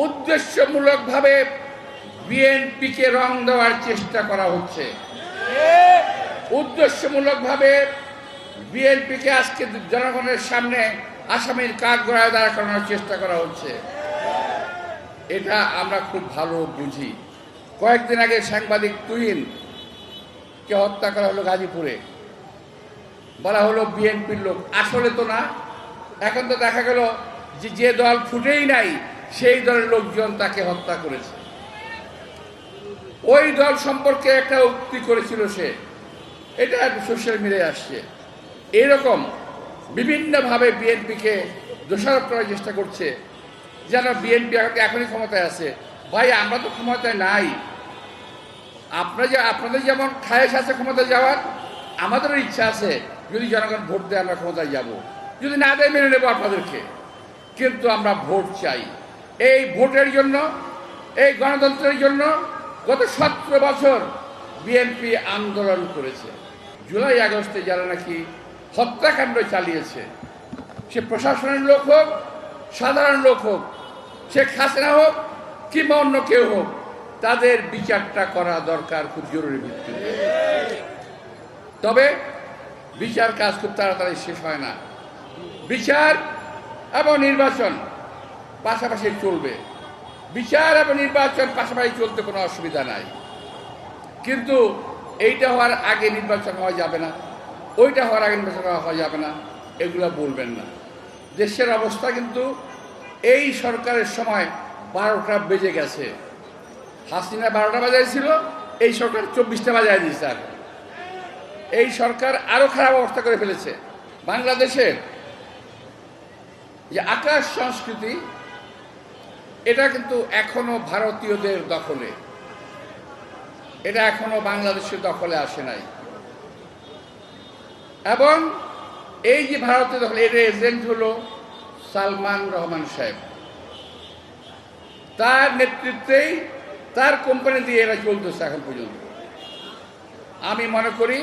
উদ্দেশ্যমূলকভাবে বিএনপিকে রং দেওয়ার চেষ্টা করা হচ্ছে। উদ্দেশ্যমূলকভাবে বিএনপিকে আজকে জনগণের সামনে আসামির কাঠগড়ায় দাঁড়া করানোর চেষ্টা করা হচ্ছে। এটা আমরা খুব ভালো বুঝি। কয়েকদিন আগে সাংবাদিক তুহিনকে হত্যা করা হলো গাজীপুরে, বলা হলো বিএনপির লোক। আসলে তো না। এখন তো দেখা গেল যে দল ফুটেই নাই সেই দলের লোকজন তাকে হত্যা করেছে। ওই দল সম্পর্কে একটা উক্তি করেছিল সে, এটা সোশ্যাল মিডিয়ায় আসছে। এরকম বিভিন্নভাবে বিএনপিকে দোষারোপ করার চেষ্টা করছে, যেন বিএনপি এখনই ক্ষমতায় আছে। ভাই, আমরা তো ক্ষমতায় নাই। আপনাদের যেমন খায়েশ আছে ক্ষমতায় যাওয়ার, আমাদেরও ইচ্ছা আছে যদি জনগণ ভোট দেয় আমরা ক্ষমতায় যাব, যদি না দেয় মেনে নেব আপনাদেরকে। কিন্তু আমরা ভোট চাই। এই ভোটের জন্য, এই গণতন্ত্রের জন্য গত 17 বছর বিএনপি আন্দোলন করেছে। জুলাই আগস্টে যারা নাকি হত্যাকাণ্ড চালিয়েছে, সে প্রশাসনের লোক হোক, সাধারণ লোক হোক, শেখ হাসিনা হোক কিংবা অন্য কেউ হোক, তাদের বিচারটা করা দরকার খুব জরুরি ভিত্তিতে। তবে বিচার কাজ খুব তাড়াতাড়ি শেষ হয় না। বিচার এবং নির্বাচন পাশাপাশি চলবে। বিচার এবং নির্বাচন পাশাপাশি চলতে কোনো অসুবিধা নাই, কিন্তু এইটা হওয়ার আগে নির্বাচন হওয়া যাবে না, ওইটা হওয়ার আগে নির্বাচন হওয়া যাবে না, এগুলো বলবেন না। দেশের অবস্থা কিন্তু এই সরকারের সময় 12টা বেজে গেছে। হাসিনা 12টা বাজাইছিল, এই সরকার 24টা বাজায় দিয়েছে। আর এই সরকার আরো খারাপ অবস্থা করে ফেলেছে। বাংলাদেশের যে আকাশ সংস্কৃতি, এটা কিন্তু এখনো ভারতীয়দের দখলে, এটা এখনো বাংলাদেশের দখলে আসে নাই। এবং এই যে ভারতের দখলে, এর এজেন্ট হলো সালমান রহমান সাহেব। তার নেতৃত্বেই, তার কোম্পানি দিয়ে এরা চলতেছে এখন পর্যন্ত। আমি মনে করি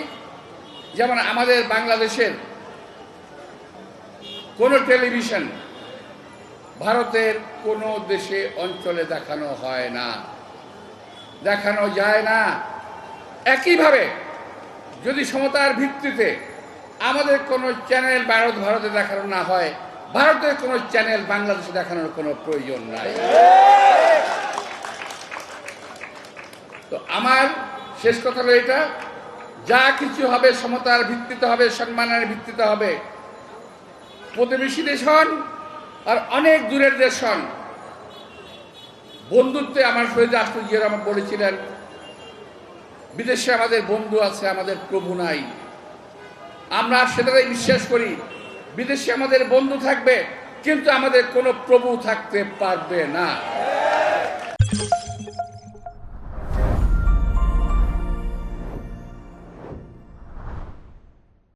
যেমন আমাদের বাংলাদেশের কোনো টেলিভিশন ভারতের কোনো দেশে অঞ্চলে দেখানো হয় না, দেখানো যায় না। একইভাবে যদি সমতার ভিত্তিতে আমাদের কোনো চ্যানেল ভারতে দেখানো না হয়, ভারতের কোনো চ্যানেল বাংলাদেশে দেখানোর কোনো প্রয়োজন নাই। তো আমার শেষ কথা হলো এটা, যা কিছু হবে সমতার ভিত্তিতে হবে, সম্মানের ভিত্তিতে হবে। প্রতিবেশী দেশ হন আর অনেক দূরের দেশ হন, বন্ধুত্বে আমার শহীদ রাষ্ট্রপতি জিয়া রহমান বলেছিলেন, বিদেশে আমাদের বন্ধু আছে, আমাদের প্রভু নাই। আমরা সেটাই বিশ্বাস করি, বিদেশে আমাদের বন্ধু থাকবে কিন্তু আমাদের কোনো প্রভু থাকতে পারবে না।